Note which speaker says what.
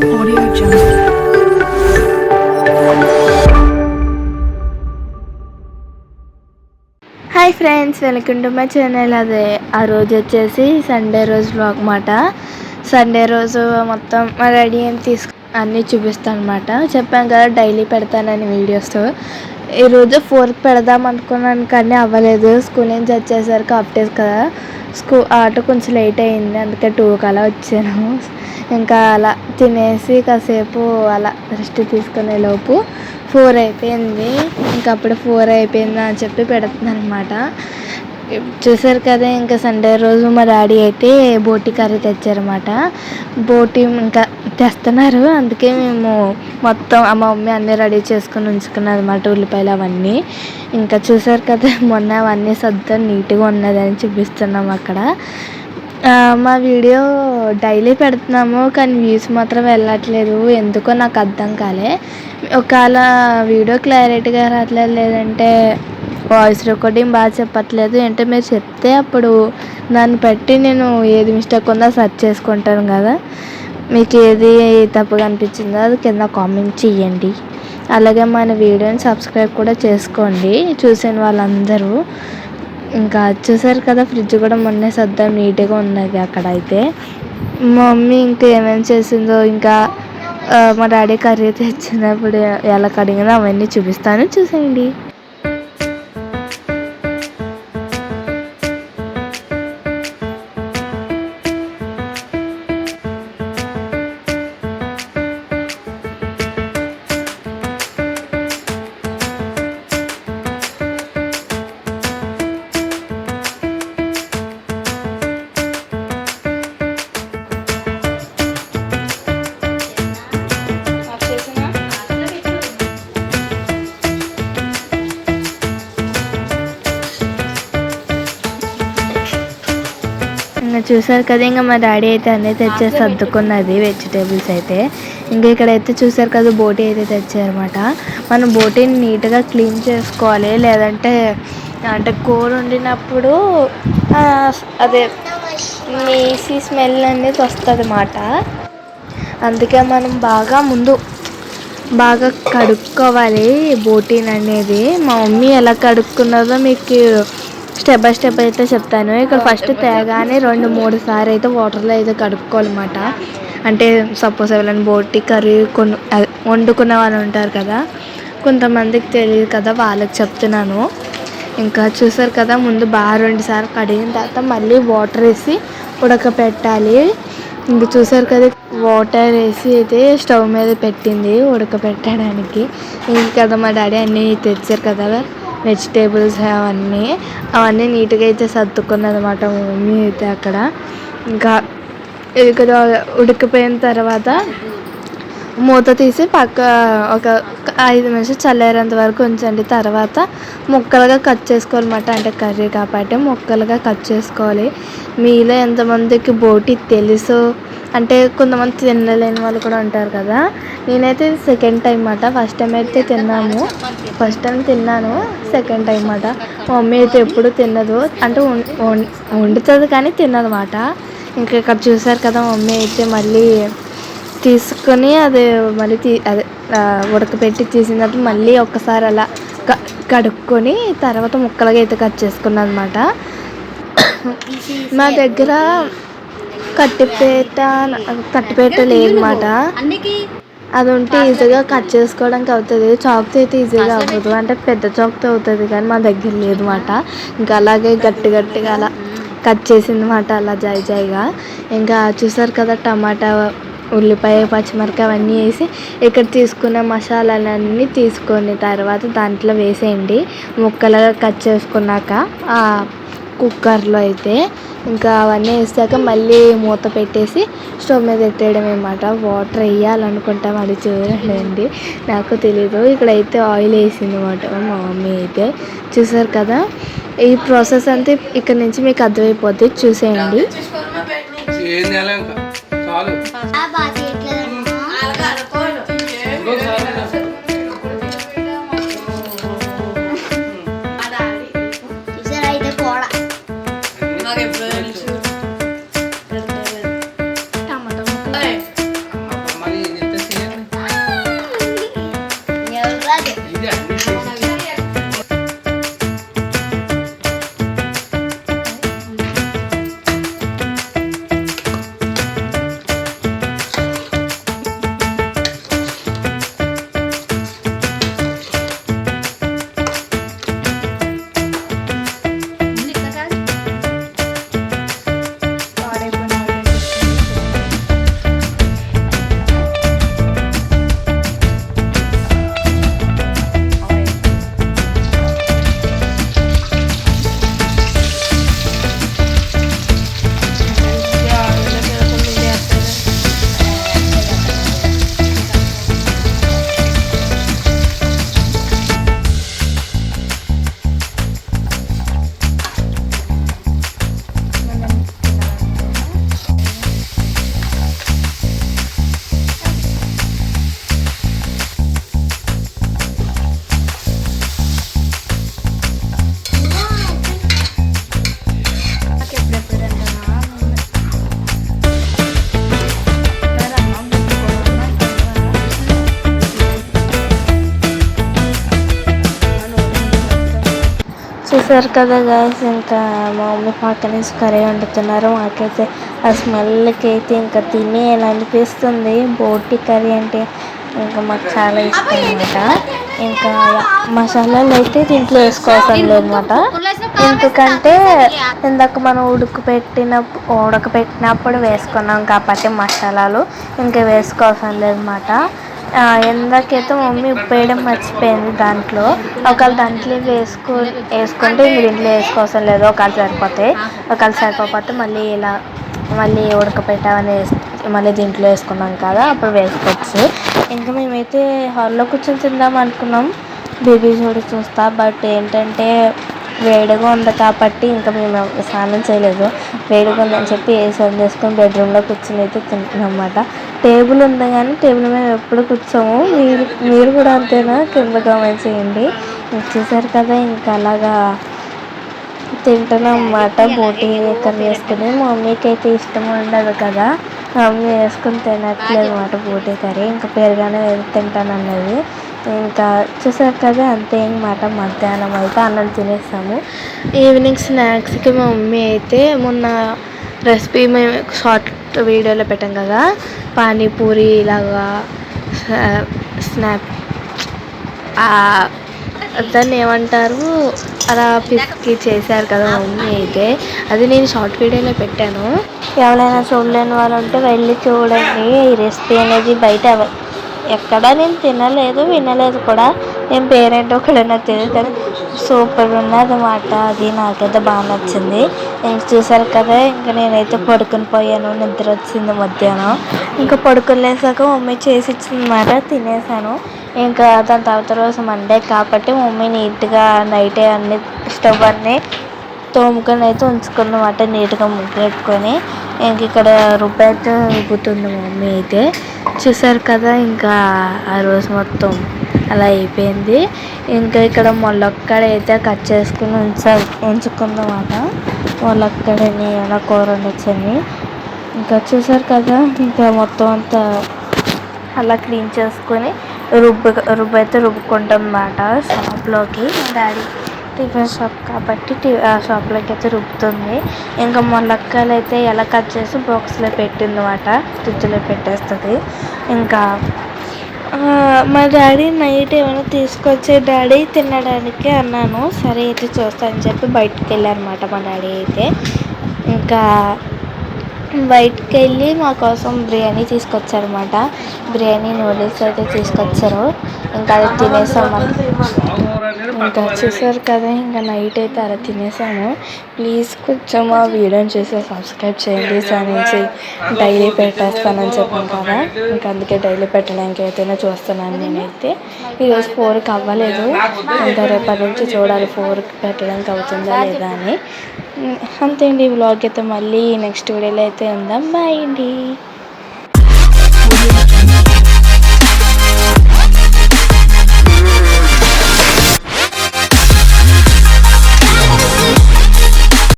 Speaker 1: Audio Jungle. Hi friends, welcome to my channel. అదే ఆ రోజు వచ్చేసి సండే రోజు వ్లాగ్ మాట. సండే రోజు మొత్తం మా రెడీ ఏం అన్నీ చూపిస్తాను అనమాట. చెప్పాను కదా డైలీ పెడతానని వీడియోస్. ఈరోజు 4కి పెడదాం అనుకున్నాను కానీ అవ్వలేదు. స్కూల్ నుంచి వచ్చేసరికి హాఫ్ డేస్ కదా, ఆటో కొంచెం లేట్ అయింది, అందుకే 2కి అలా వచ్చాను. ఇంకా అలా తినేసి కాసేపు అలా రెస్ట్ తీసుకునే లోపు 4 అయిపోయింది. ఇంకా అప్పుడు 4 అయిపోయిందా అని చెప్పి పెడుతున్నాను అనమాట. చూసారు కదా, ఇంకా సండే రోజు మా డాడీ అయితే బోటి కర్రీ తెచ్చారన్నమాట. బోటి ఇంకా తెస్తున్నారు, అందుకే మేము మొత్తం మా మమ్మీ అన్నీ రెడీ చేసుకుని ఉంచుకున్నది అన్నమాట. ఉల్లిపాయలు అవన్నీ ఇంకా చూసారు కదా, మొన్న అవన్నీ సర్దుని నీట్గా ఉన్నదని చూపిస్తున్నాం అక్కడ. మా వీడియో డైలీ పెడుతున్నాము కానీ వ్యూస్ మాత్రం వెళ్ళట్లేదు, ఎందుకో నాకు అర్థం కాలే. ఒకవేళ వీడియో క్లారిటీగా రావట్లేదు, లేదంటే వాయిస్ రికార్డింగ్ బాగా చెప్పట్లేదు అంటే మీరు చెప్తే అప్పుడు దాన్ని బట్టి నేను ఏది మిస్టేక్ ఉందో సెర్చ్ చేసుకుంటాను కదా. మీకు ఏది తప్పుగా అనిపించిందో అది కింద కామెంట్ చేయండి. అలాగే మన వీడియోని సబ్స్క్రైబ్ కూడా చేసుకోండి చూసిన వాళ్ళందరూ. ఇంకా చూసారు కదా, ఫ్రిడ్జ్ కూడా మొన్నే సర్దాం, నీట్గా ఉన్నది అక్కడ. అయితే మా మమ్మీ ఇంకా ఏమేమి చేసిందో, ఇంకా మా డాడీ కర్రీ తెచ్చినప్పుడు ఎలా కడిగిందో అవన్నీ చూపిస్తాను, చూసేయండి. చూసారు కదా, ఇంకా మా డాడీ అయితే అన్నీ తెచ్చేసి సర్దుకున్నది వెజిటేబుల్స్ అయితే. ఇంకా ఇక్కడైతే చూసారు కదా, బోటీ అయితే తెచ్చారన్నమాట. మనం బోటీని నీట్గా క్లీన్ చేసుకోవాలి, లేదంటే అంటే కూర వండినప్పుడు అదే నీసి స్మెల్ అనేది వస్తుంది అన్నమాట. అందుకే మనం బాగా కడుక్కోవాలి బోటీని అనేది. మా మమ్మీ ఎలా కడుక్కున్నదో మీకు స్టెప్ బై స్టెప్ అయితే చెప్తాను. ఇక్కడ ఫస్ట్ తేగానే 2-3 సార్లు అయితే వాటర్లో అయితే కడుక్కోవాలన్నమాట. అంటే సపోజ్ ఎవరైనా బోటి కర్రీ వండుకున్న వాళ్ళు ఉంటారు కదా, కొంతమందికి తెలియదు కదా, వాళ్ళకి చెప్తున్నాను. ఇంకా చూసారు కదా, ముందు బాగా 2 సార్లు కడిగిన తర్వాత మళ్ళీ వాటర్ వేసి ఉడకపెట్టాలి. ఇంక చూసారు కదా, వాటర్ వేసి అయితే స్టవ్ మీద పెట్టింది ఉడకపెట్టడానికి. ఇంకా మా డాడీ అన్నీ తెచ్చారు కదా వెజిటేబుల్స్, అవన్నీ నీట్గా అయితే సర్దుకున్నది అన్నమాట మమ్మీ అయితే అక్కడ. ఇంకా ఇక్కడ ఉడికిపోయిన తర్వాత మూత తీసి ఒక 5 నిమిషాలు చల్లారేంత వరకు ఉంచండి. తర్వాత ముక్కలుగా కట్ చేసుకోవాలన్నమాట. అంటే కర్రీ కాబట్టి ముక్కలుగా కట్ చేసుకోవాలి. మీలో ఎంతమందికి బోటి తెలుసు అంటే కొంతమంది తినలేని వాళ్ళు కూడా ఉంటారు కదా. నేనైతే సెకండ్ టైం అన్నమాట. ఫస్ట్ టైం అయితే తిన్నాను, సెకండ్ టైం అన్నమాట. మా మమ్మీ అయితే ఎప్పుడు తినదు, అంటే వండుతుంది కానీ తినదన్నమాట. ఇంకా ఇక్కడ చూసారు కదా, మమ్మీ అయితే మళ్ళీ తీసుకొని మళ్ళీ ఉడకపెట్టి తీసినట్టు మళ్ళీ ఒక్కసారి అలా కడుక్కొని తర్వాత ముక్కలుగా అయితే కట్ చేసుకున్నది అన్నమాట. మా దగ్గర కట్టిపేట లేదన్నమాట. అది ఉంటే ఈజీగా కట్ చేసుకోవడానికి అవుతుంది. చాక్తో అయితే ఈజీగా అవ్వదు, అంటే పెద్ద చాక్తో అవుతుంది కానీ మా దగ్గర లేదన్నమాట. ఇంకా అలాగే గట్టిగా అలా కట్ చేసిందన్నమాట, అలా జాయిగా. ఇంకా చూసారు కదా, టమాటా, ఉల్లిపాయ, పచ్చిమిరపకాయ అవన్నీ వేసి ఇక్కడ తీసుకున్న మసాలాలన్నీ తీసుకొని తర్వాత దాంట్లో వేసేయండి ముక్కలుగా కట్ చేసుకున్నాక ఆ కుక్కర్లో అయితే. ఇంకా అవన్నీ వేసాక మళ్ళీ మూత పెట్టేసి స్టవ్ మీద పెట్టేయడం అన్నమాట. వాటర్ వేయాలనుకుంటాం, అది చూడండి, నాకు తెలీదు. ఇక్కడైతే ఆయిల్ వేసింది అన్నమాట మా మమ్మీ అయితే. చూసారు కదా, ఈ ప్రాసెస్ అంతా ఇక్కడ నుంచి మీకు అర్థమైపోద్ది, చూసేయండి. చూసారు కదా గాయస్, ఇంకా మా మమ్మీ పక్క నుంచి కర్రీ వండుతున్నారు. మాకైతే ఆ స్మెల్కి అయితే ఇంకా తినేయాలి అనిపిస్తుంది. బోటి కర్రీ అంటే ఇంకా మాకు చాలా ఇష్టం అనమాట. ఇంకా మసాలాలు అయితే దీంట్లో వేసుకోవాల్సిన లేదన్నమాట. ఎందుకంటే ఇందాక మనం ఉడకపెట్టినప్పుడు వేసుకున్నాం కాబట్టి మసాలాలు ఇంకా వేసుకోవాల్సిన లేదన్నమాట. ఎందాకైతే మమ్మీ ఉప్పు వేయడం మర్చిపోయింది దాంట్లో. ఒకవేళ దాంట్లో వేసుకుంటే ఇంక దీంట్లో వేసుకోవాల్సిన లేదు. ఒకవేళ సరిపోతాయి, ఒకవేళ సరిపోతే మళ్ళీ ఉడకపెట్టామని మళ్ళీ దీంట్లో వేసుకున్నాం కదా, అప్పుడు వేసుకోవచ్చు. ఇంకా మేమైతే హాల్లో కూర్చొని తిందాం అనుకున్నాం బేబీ చూస్తా. బట్ ఏంటంటే వేడిగా ఉంది కాబట్టి ఇంకా మేము స్నానం చేయలేదు. వేడిగా ఉందని చెప్పి ఏసీ ఆన్ చేసుకొని బెడ్రూమ్లో కూర్చొని అయితే తింటున్నాం అన్నమాట. టేబుల్ ఉంది కానీ టేబుల్ మీద ఎప్పుడు కూర్చోము. మీరు కూడా అంతేనా? కింద కామెంట్ చేయండి. చూసారు కదా, ఇంకా అలాగా తింటున్నాం అన్నమాట. బోటి కర్రీ వేసుకుని మా మమ్మీకి అయితే ఇష్టం ఉండదు కదా, మా మమ్మీ వేసుకుని తినట్లేదు అన్నమాట బోటి కర్రీ. ఇంకా పెరుగానే తింటాను అన్నది. ఇంకా చూసారు కదా, అంతే అన్నమాట. మధ్యాహ్నం అయితే అన్నం తినేస్తాము. ఈవినింగ్ స్నాక్స్కి మా మమ్మీ అయితే మొన్న రెసిపీ మేము షార్ట్ వీడియోలో పెట్టాం కదా, పానీపూరి ఇలాగా స్నాప్ దాన్ని ఏమంటారు అలా పిసికి చేశారు కదా మమ్మీ అయితే. అది నేను షార్ట్ వీడియోలో పెట్టాను. ఎవరైనా చూడలేని వాళ్ళు ఉంటే వెళ్ళి చూడండి. ఈ రెసిపీ అనేది బయట ఎక్కడా నేను తినలేదు, వినలేదు కూడా. నేను పేరెంట్ ఒకళ్ళైనా తెలియదు కానీ సూపర్ ఉన్నది అన్నమాట. అది నాకైతే బాగా నచ్చింది. ఇంక చూసారు కదా, ఇంకా నేనైతే పడుకుని పోయాను. నిద్ర వచ్చింది మధ్యాహ్నం. ఇంకా పడుకుని లేసాక మమ్మీ చేసి ఇచ్చిందన్నమాట, తినేసాను. ఇంకా దాని తర్వాత రోజు మండే కాబట్టి మమ్మీ నీట్గా నైటే అన్ని స్టవ్ అన్నీ తోముకొని అయితే ఉంచుకుందన్నమాట, నీట్గా ముగ్గెట్టుకొని. ఇంక ఇక్కడ రుబ్బైతే రుబ్బుతుంది మమ్మీ అయితే. చూసారు కదా, ఇంకా ఆ రోజు మొత్తం అలా అయిపోయింది. ఇంకా ఇక్కడ ములక్కాడ అయితే కట్ చేసుకుని ఉంచుకుందన్నమాట. ములక్కాడని అలా కూర వండొచ్చని. ఇంకా చూసారు కదా, ఇంకా మొత్తం అంతా అలా క్లీన్ చేసుకొని రుబ్బు అయితే రుబ్బుకుంటాం అన్నమాట షాప్లోకి. మా డాడీ టిఫిన్ షాప్ కాబట్టి ఆ షాప్లోకి అయితే రుబ్బుతుంది. ఇంకా ములక్కాయలు అయితే ఎలా కట్ చేసి బాక్స్లో పెట్టింది అన్నమాట, ఫ్రిడ్జ్లో పెట్టేస్తుంది. ఇంకా మా డాడీ నైట్ ఏమైనా తీసుకొచ్చే డాడీ తినడానికి అన్నాను. సరే అయితే చూస్తానని చెప్పి బయటకు వెళ్ళారన్నమాట మా డాడీ అయితే. ఇంకా బయటకు వెళ్ళి మా కోసం బిర్యానీ తీసుకొచ్చారన్నమాట. బిర్యానీ నూడిల్స్ అయితే తీసుకొచ్చారు. ఇంకా అది తినేసాము. ఇంకా చూసారు కదా, ఇంకా నైట్ అయితే అలా తినేసాము. ప్లీజ్ కొంచెం ఆ వీడియోని చూసి సబ్స్క్రైబ్ చేయండి. సార్ నుంచి డైలీ పెట్టేస్తానని చెప్పాను కదా, ఇంకా అందుకే డైలీ పెట్టడానికి అయితేనే చూస్తున్నాను నేనైతే. ఈరోజు 4కి అవ్వలేదు, ఇంకా రేపటి నుంచి చూడాలి 4కి పెట్టడానికి అవుతుందా లేదా అని. అంతే అండి. ఈ వ్లాగ్ అయితే మళ్ళీ నెక్స్ట్ వీడియోలో అయితే ఉందాం. బాయ్ అండి.